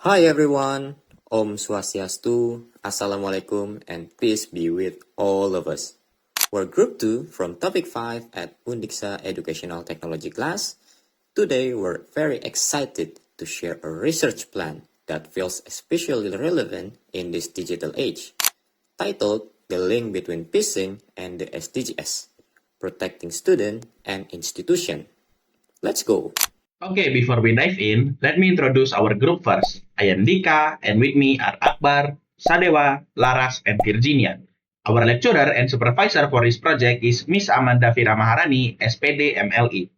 Hi everyone, Om Swastiastu, Assalamualaikum, and peace be with all of us. We're Group 2 from Topic 5 at Undiksa Educational Technology class. Today we're very excited to share a research plan that feels especially relevant in this digital age, titled The Link Between Phishing and the SDGs, Protecting Student and Institution. Let's go! Okay, before we dive in, let me introduce our group first. I am Dika, and with me are Akbar, Sadewa, Laras, and Virginia. Our lecturer and supervisor for this project is Miss Amanda Vira Maharani, SPD MLE.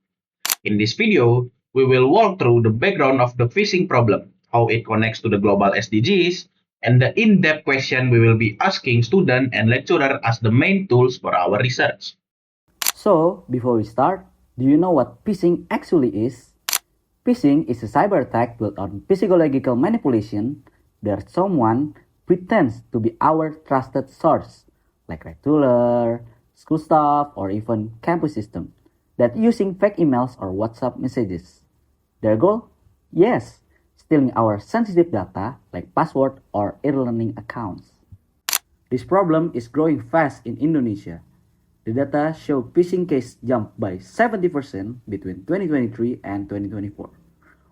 In this video, we will walk through the background of the phishing problem, how it connects to the global SDGs, and the in-depth question we will be asking student and lecturer as the main tools for our research. So, before we start, do you know what phishing actually is? Phishing is a cyber attack built on psychological manipulation where someone pretends to be our trusted source, like retailer, school staff, or even campus system, that using fake emails or WhatsApp messages. Their goal? Yes, stealing our sensitive data like password or e-learning accounts. This problem is growing fast in Indonesia. The data show phishing case jumped by 70% between 2023 and 2024.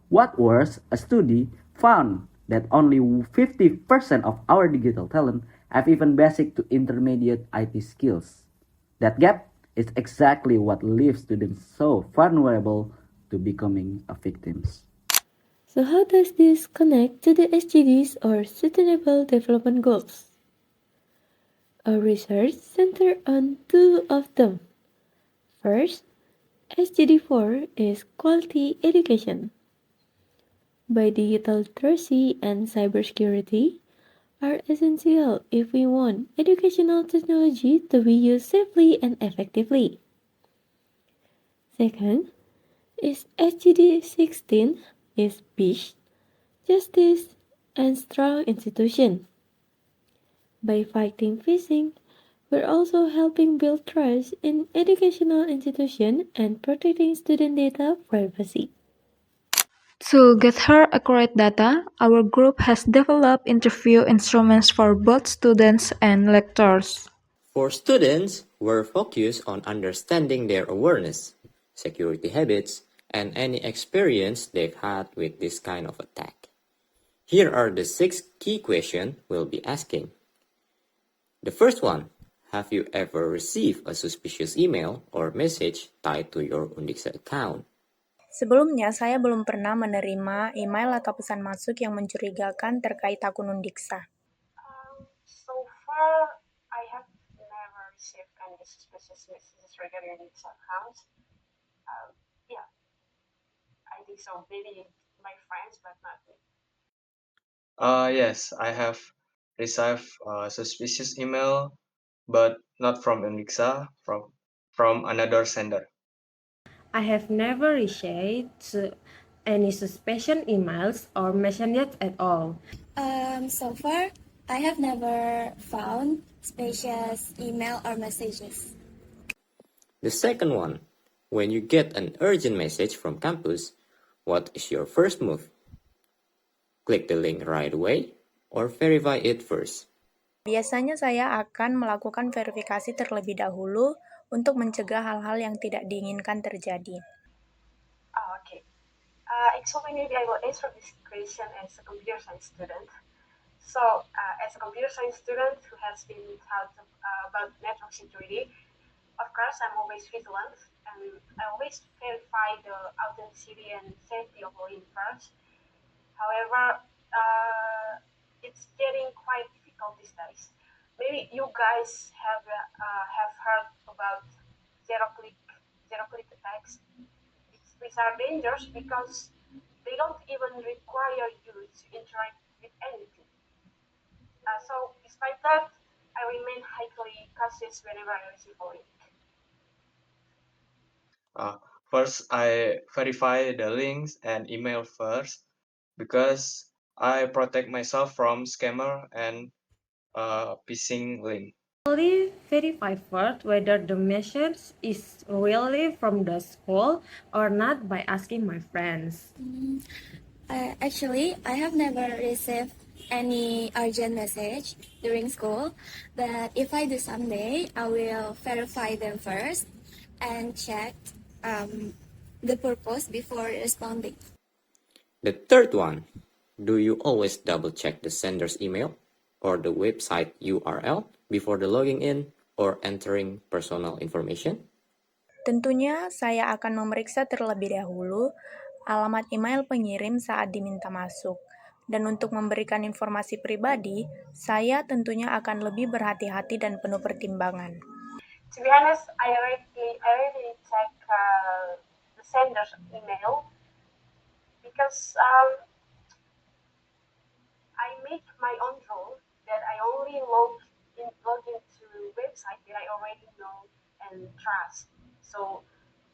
What worse, a study found that only 50% of our digital talent have even basic to intermediate IT skills. That gap is exactly what leaves students so vulnerable to becoming victims. So how does this connect to the SDGs or Sustainable Development Goals? Our research centered on two of them. First, SDG 4 is quality education. By digital literacy and cybersecurity are essential if we want educational technology to be used safely and effectively. Second, is SDG 16 is peace, justice, and strong institution. By fighting phishing, we're also helping build trust in educational institutions and protecting student data privacy. To get her accurate data, our group has developed interview instruments for both students and lecturers. For students, we're focused on understanding their awareness, security habits, and any experience they've had with this kind of attack. Here are the 6 key questions we'll be asking. The first one, have you ever received a suspicious email or message tied to your Undiksa account? Sebelumnya, saya belum pernah menerima email atau pesan masuk yang mencurigakan terkait akun Undiksa. So far, I have never received any suspicious messages regarding these accounts. Yeah, I think so. Maybe my friends, but not me. Yes, I have received a suspicious email, but not from Undiksa, from another sender. I have never received any suspicion emails or messages at all. So far, I have never found suspicious email or messages. The second one, when you get an urgent message from campus, what is your first move? Click the link right away or verify it first. Biasanya saya akan melakukan verifikasi terlebih dahulu untuk mencegah hal-hal yang tidak diinginkan terjadi. Okay. Actually, maybe I will answer this question as a computer science student. So, as a computer science student who has been taught about network security, of course, I'm always vigilant, and I always verify the authenticity and safety of a link first. However, it's getting quite difficult these days. Maybe you guys have heard about zero-click attacks. Which are dangerous because they don't even require you to interact with anything. So, despite that, I remain highly cautious whenever I receive a link. First, I verify the links and email first because I protect myself from scammer and phishing link. Only verify first whether the message is really from the school or not by asking my friends. Actually, I have never received any urgent message during school, but if I do someday, I will verify them first and check the purpose before responding. The third one, do you always double check the sender's email or the website URL before the logging in or entering personal information? Tentunya saya akan memeriksa terlebih dahulu alamat email pengirim saat diminta masuk. Dan untuk memberikan informasi pribadi, saya tentunya akan lebih berhati-hati dan penuh pertimbangan. To be honest, I already check the sender's email because I make my own rule that I only log into website that I already know and trust. So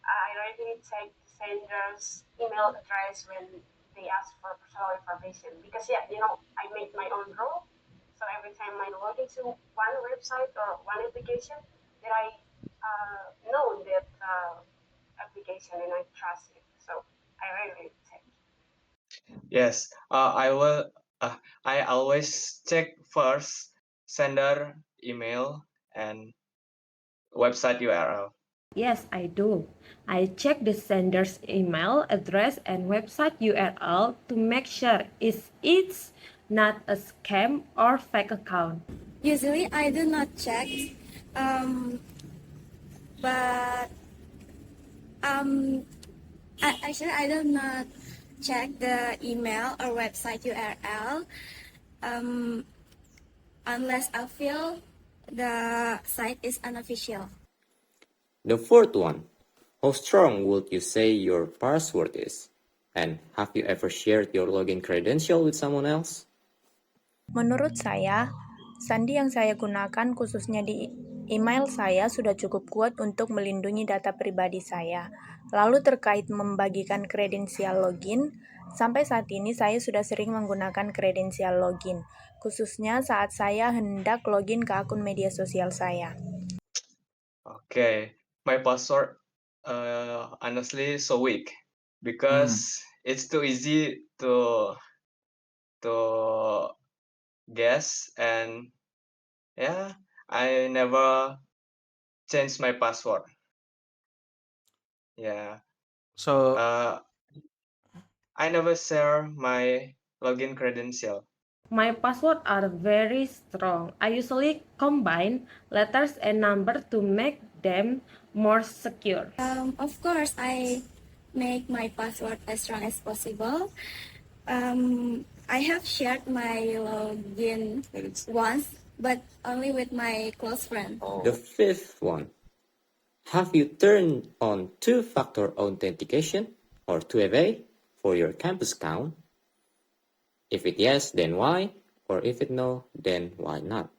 I already check the sender's email address when they ask for personal information because I make my own rule. So every time I log into one website or one application, that I know that application and I trust it. So I really check. Yes, I always check first sender email and website URL. Yes, I do. I check the sender's email address and website URL to make sure it's not a scam or fake account. Usually, I do not check, but actually, I do not check the email or website URL unless I feel the site is unofficial. The fourth one, how strong would you say your password is? And have you ever shared your login credential with someone else? Menurut saya, sandi yang saya gunakan khususnya di email saya sudah cukup kuat untuk melindungi data pribadi saya. Lalu terkait membagikan kredensial login, sampai saat ini saya sudah sering menggunakan kredensial login, khususnya saat saya hendak login ke akun media sosial saya. Okay, my password honestly so weak because it's too easy to guess, and yeah, I never change my password. Yeah, So, I never share my login credential. My passwords are very strong. I usually combine letters and numbers to make them more secure. Of course, I make my password as strong as possible. I have shared my login once, but only with my close friend. The fifth one, have you turned on two-factor authentication or 2FA for your campus account? If it yes, then why? Or if it no, then why not?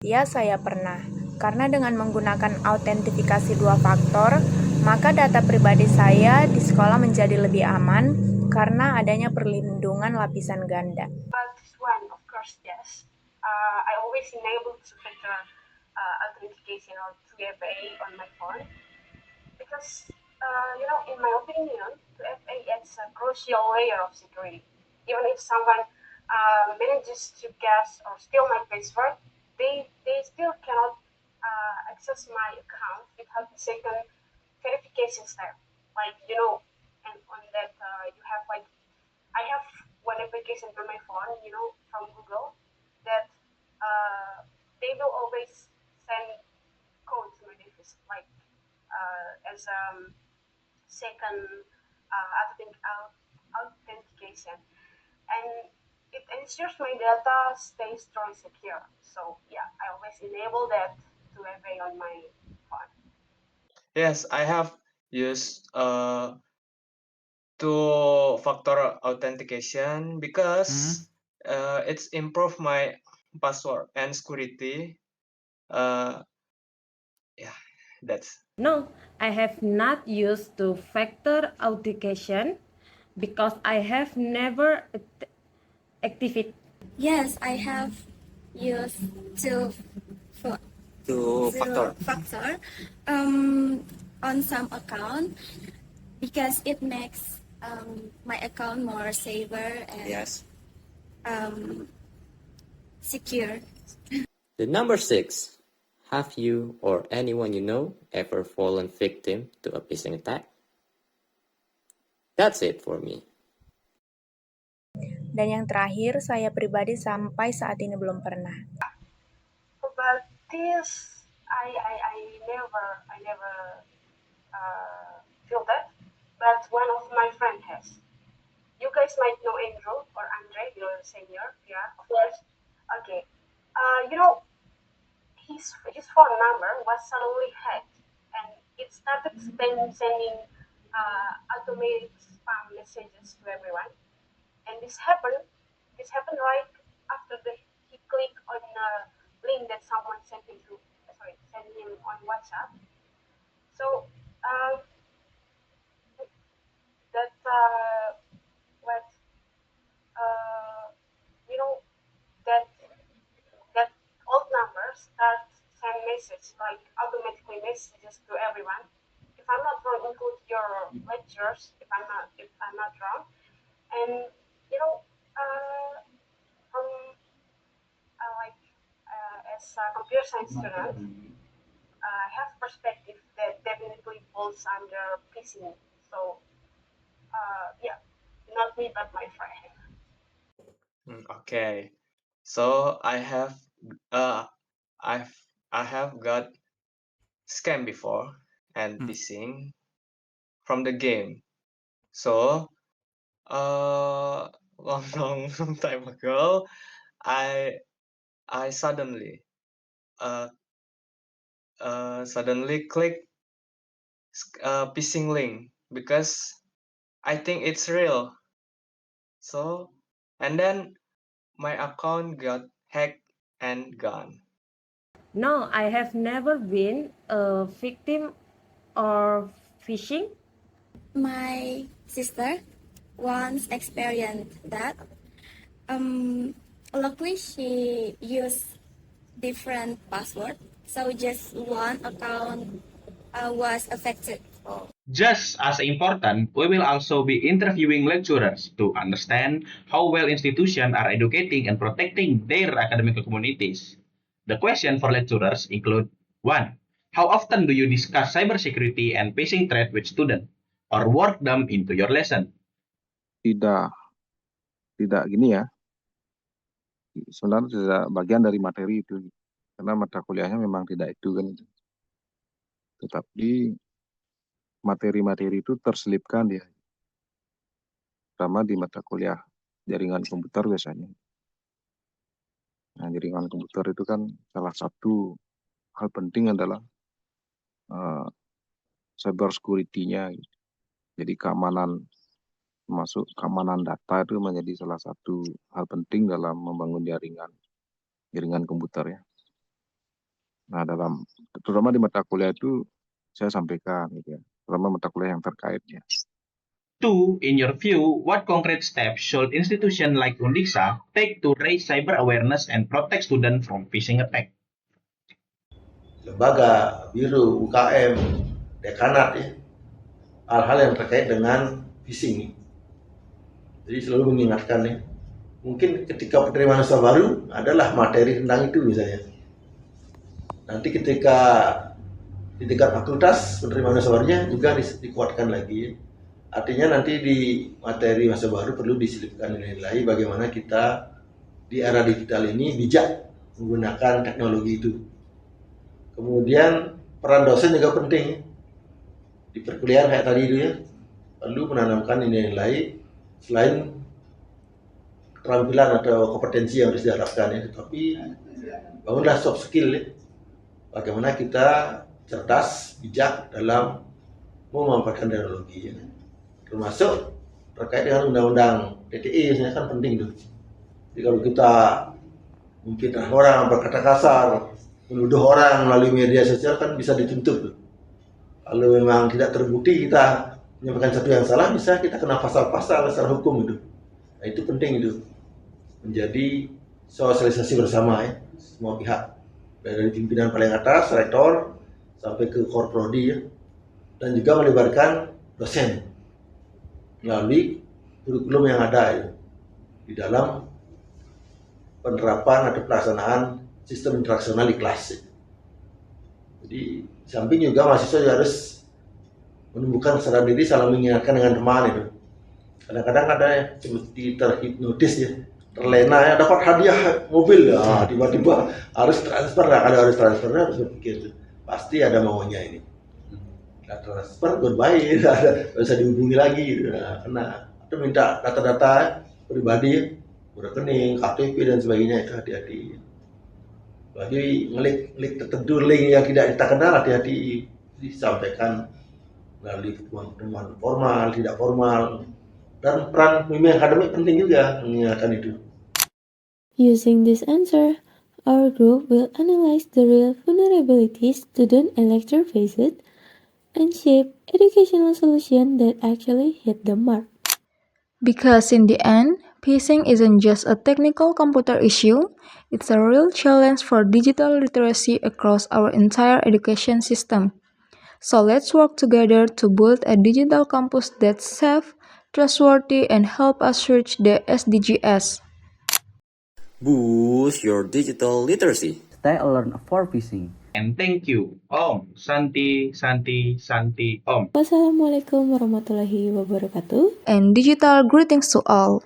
Ya, saya pernah. Karena dengan menggunakan autentifikasi 2 faktor, maka data pribadi saya di sekolah menjadi lebih aman karena adanya perlindungan lapisan ganda. But this one, of course, yes. I always enable two-factor authentication or 2FA on my phone because, in my opinion, 2FA is a crucial layer of security. Even if someone manages to guess or steal my password, they still cannot access my account without the second verification step. Like, and on that you have I have one application on my phone, from Google, that they will always send code to my device, like as second authentication, and it ensures my data stays strong and secure. So yeah, I always enable that to FA on my phone. Yes, I have used two-factor authentication because it's improved my password and security. Yeah, that's. No, I have not used two-factor authentication because I have never activated. Yes, I have used Two-factor. on some account because it makes my account more safer and Yes. secure. The number 6. Have you or anyone you know ever fallen victim to a phishing attack? That's it for me. Dan yang terakhir, saya pribadi sampai saat ini belum pernah. But this, I never feel that. But one of my friend has. You guys might know Andrew or Andre, your senior, yeah, of course. Okay. You know, his phone number was suddenly hacked, and it started sending automated spam messages to everyone. And this happened right after he clicked on a link that someone sent him on WhatsApp. So that what you know that old numbers start send message like automatically messages to everyone. If I'm not wrong, include your lecturers. If I'm not wrong, and you know from as a computer science student, I have perspective that definitely falls under phishing. So yeah, not me but my friend. Okay. So I have got scammed before and phishing from the game. So long time ago, I suddenly click phishing link because I think it's real. So and then my account got hacked and gone. No, I have never been a victim of phishing. My sister once experienced that. Luckily, she used different password, so just one account was affected. Just as important, we will also be interviewing lecturers to understand how well institutions are educating and protecting their academic communities. The question for lecturers include 1. How often do you discuss cybersecurity and phishing threat with students or work them into your lesson? Tidak gini ya, sebenarnya tidak bagian dari materi itu, karena mata kuliahnya memang tidak itu kan. Tetapi materi-materi itu terselipkan dia, terutama di mata kuliah jaringan komputer biasanya. Nah, jaringan komputer itu kan salah satu hal penting adalah cyber security-nya. Jadi keamanan, termasuk keamanan data itu menjadi salah satu hal penting dalam membangun jaringan komputer ya. Nah, terutama di mata kuliah itu saya sampaikan gitu ya, terutama mata kuliah yang terkaitnya. 2. In your view, what concrete steps should institutions like Undiksa take to raise cyber awareness and protect students from phishing attack? Lembaga, biru, UKM, dekanat ya, hal-hal yang terkait dengan phishing. Jadi selalu mengingatkan ya, mungkin ketika penerimaan mahasiswa baru adalah materi tentang itu misalnya. Nanti ketika di tingkat fakultas penerimaan mahasiswa barunya juga dikuatkan lagi ya. Artinya nanti di materi mahasiswa baru perlu diselipkan nilai-nilai bagaimana kita di era digital ini bijak menggunakan teknologi itu. Kemudian peran dosen juga penting. Di perkuliahan kayak tadi itu ya, perlu menanamkan nilai-nilai selain keterampilan atau kompetensi yang harus diharapkan ya, tetapi bangunlah soft skill ya. Bagaimana kita cerdas, bijak dalam memanfaatkan teknologi ya. Termasuk terkait dengan undang-undang TTE sebenarnya kan penting itu. Jadi kalau kita memfitnah orang, berkata kasar, menuduh orang melalui media sosial kan bisa dituntut. Kalau memang tidak terbukti kita menyampaikan sesuatu yang salah, bisa kita kena pasal-pasal secara hukum itu. Nah, itu penting itu. Menjadi sosialisasi bersama ya, semua pihak. Dari pimpinan paling atas, rektor, sampai ke korprodi ya. Dan juga melibatkan dosen. melalui kurikulum yang ada ya, di dalam penerapan atau pelaksanaan sistem interaksional di kelas. Jadi di samping juga mahasiswa juga harus menumbuhkan kesadaran diri, saling mengingatkan dengan teman itu. Kadang-kadang ada yang seperti terhipnotis ya, terlena ya, dapat hadiah mobil ya, tiba-tiba harus transfer lah, kalau harus transfernya harus berpikir pasti ada maunya ini. Nah, transfer goodbye, nggak bisa dihubungi lagi gitu. Nah, karena atau minta data-data pribadi, rekening, KTP dan sebagainya, itu hati-hati. Bagi klik tertentu link yang tidak kita kenal, hati-hati, disampaikan melalui pertemuan formal, tidak formal, dan peran pembimbing akademik penting juga mengingatkan itu. Using this answer, our group will analyze the real vulnerabilities student and lecturer faced and shape educational solutions that actually hit the mark. Because in the end, phishing isn't just a technical computer issue, it's a real challenge for digital literacy across our entire education system. So let's work together to build a digital campus that's safe, trustworthy, and help us reach the SDGs. Boost your digital literacy. Stay alert for phishing. And thank you, Om, Santi, Om. Wassalamualaikum warahmatullahi wabarakatuh. And digital greetings to all.